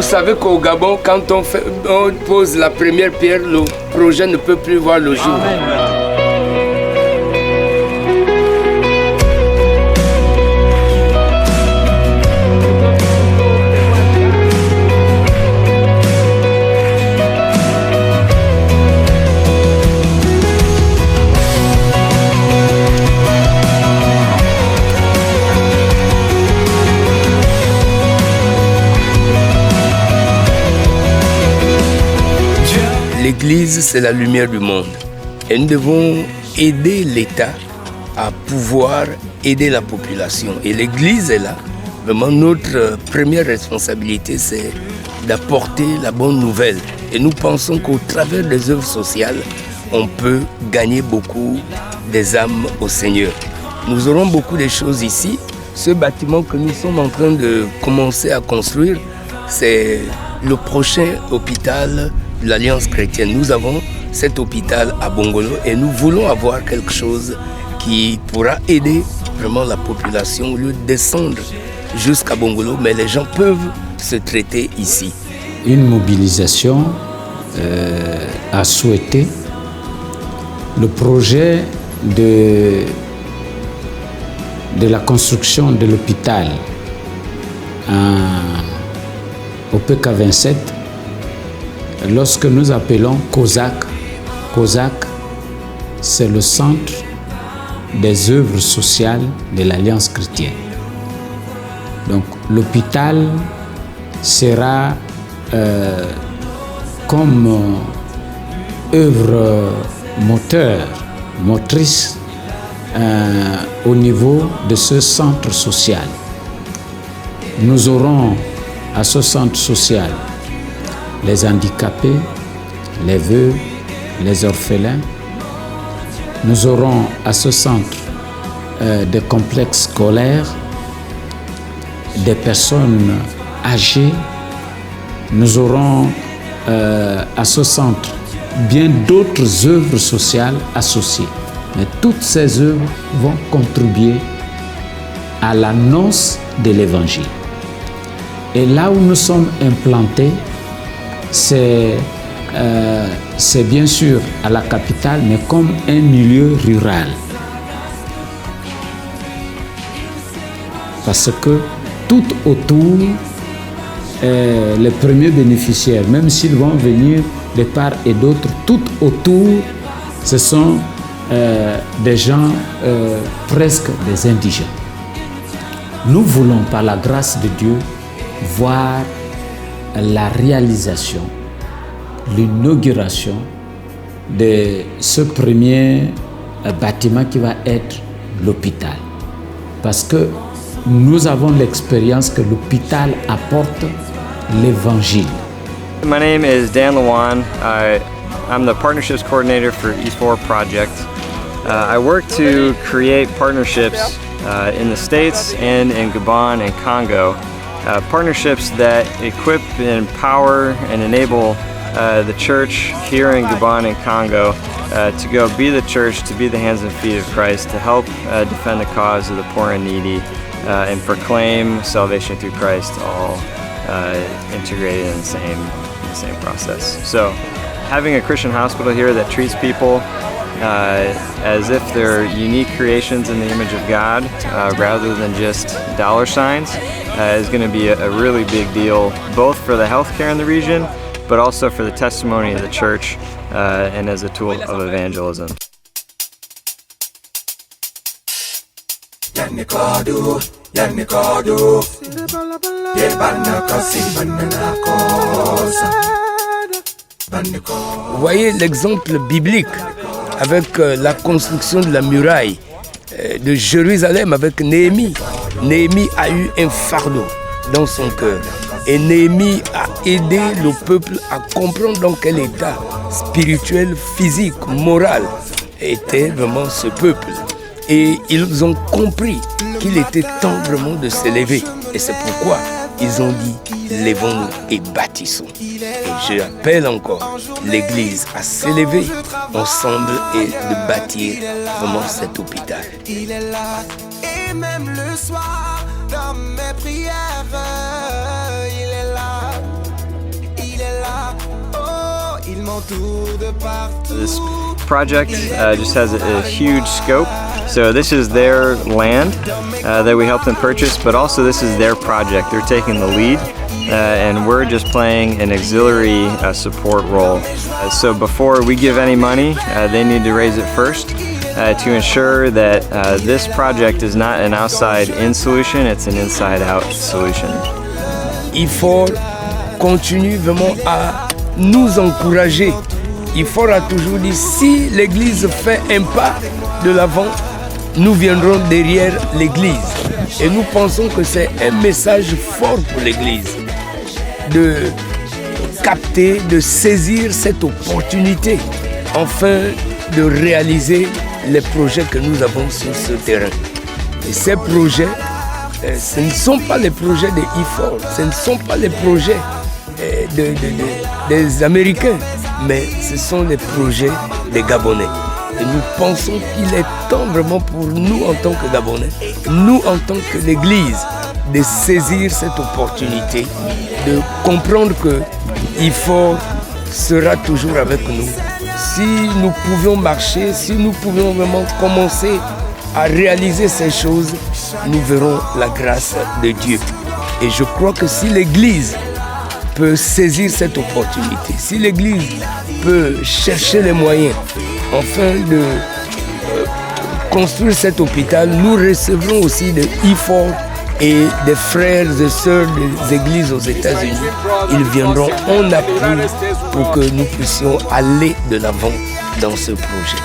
savez qu'au Gabon, quand on pose la première pierre, le projet ne peut plus voir le jour. Amen. L'Église, c'est la lumière du monde. Et nous devons aider l'État à pouvoir aider la population. Et l'Église est là. Vraiment, notre première responsabilité, c'est d'apporter la bonne nouvelle. Et nous pensons qu'au travers des œuvres sociales, on peut gagner beaucoup des âmes au Seigneur. Nous aurons beaucoup de choses ici. Ce bâtiment que nous sommes en train de commencer à construire, c'est le prochain hôpital de l'Alliance chrétienne. Nous avons cet hôpital à Bongolo et nous voulons avoir quelque chose qui pourra aider vraiment la population au lieu de descendre jusqu'à Bongolo, mais les gens peuvent se traiter ici. Une mobilisation a souhaité le projet de la construction de l'hôpital au PK 27. Lorsque nous appelons COSAC, c'est le centre des œuvres sociales de l'Alliance chrétienne. Donc l'hôpital sera comme œuvre motrice au niveau de ce centre social. Nous aurons à ce centre social les handicapés, les veuves, les orphelins. Nous aurons à ce centre des complexes scolaires, des personnes âgées. Nous aurons à ce centre bien d'autres œuvres sociales associées. Mais toutes ces œuvres vont contribuer à l'annonce de l'Évangile. Et là où nous sommes implantés, c'est bien sûr à la capitale, mais comme un milieu rural. Parce que tout autour, les premiers bénéficiaires, même s'ils vont venir de part et d'autre, tout autour, ce sont des gens presque des indigents. Nous voulons, par la grâce de Dieu, voir la réalisation, l'inauguration de ce premier bâtiment qui va être l'hôpital. Parce que nous avons l'expérience que l'hôpital apporte l'évangile. My name is Dan Lawan. I'm the partnerships coordinator for East 4 Project. I work to create partnerships in the States and in Gabon and Congo. Partnerships that equip and empower and enable the church here in Gabon and Congo to go be the church, to be the hands and feet of Christ, to help defend the cause of the poor and needy, and proclaim salvation through Christ, all integrated in the same process. So having a Christian hospital here that treats people as if they're unique creations in the image of God rather than just dollar signs is going to be a really big deal, both for the healthcare in the region, but also for the testimony of the church and as a tool of evangelism. Vous voyez l'exemple biblique avec la construction de la muraille de Jérusalem avec Néhémie. Néhémie a eu un fardeau dans son cœur. Et Néhémie a aidé le peuple à comprendre dans quel état spirituel, physique, moral était vraiment ce peuple. Et ils ont compris qu'il était temps vraiment de s'élever. Et c'est pourquoi ils ont dit, lèvons-nous et bâtissons. Et j'appelle encore l'Église à s'élever ensemble et de bâtir vraiment cet hôpital. Il est là, et même le soir, dans mes prières, il est là. This project just has a huge scope. So this is their land that we helped them purchase, but also this is their project. They're taking the lead, and we're just playing an auxiliary support role. So before we give any money, they need to raise it first to ensure that this project is not an outside-in solution, it's an inside-out solution. IFOR continue vraiment à nous encourager. IFOR a toujours dit, si l'Église fait un pas de l'avant, nous viendrons derrière l'Église. Et nous pensons que c'est un message fort pour l'Église de capter, de saisir cette opportunité, afin de réaliser les projets que nous avons sur ce terrain. Et ces projets, ce ne sont pas les projets de IFOR, ce ne sont pas les projets des Américains, mais ce sont les projets des Gabonais. Et nous pensons qu'il est temps vraiment pour nous en tant que Gabonais, nous en tant que l'Église, de saisir cette opportunité, de comprendre que IFOR sera toujours avec nous. Si nous pouvions marcher, si nous pouvions vraiment commencer à réaliser ces choses, nous verrons la grâce de Dieu. Et je crois que si l'Église peut saisir cette opportunité, si l'Église peut chercher les moyens afin de construire cet hôpital, nous recevrons aussi de IFOR et des frères et sœurs des églises aux États-Unis. Ils viendront en appui pour que nous puissions aller de l'avant dans ce projet.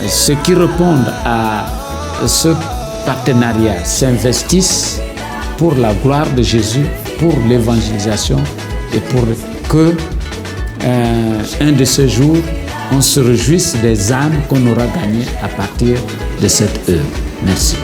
Ceux qui répondent à ce partenariat s'investissent pour la gloire de Jésus, pour l'évangélisation et pour que un de ces jours, on se réjouisse des âmes qu'on aura gagnées à partir de cette œuvre. Merci.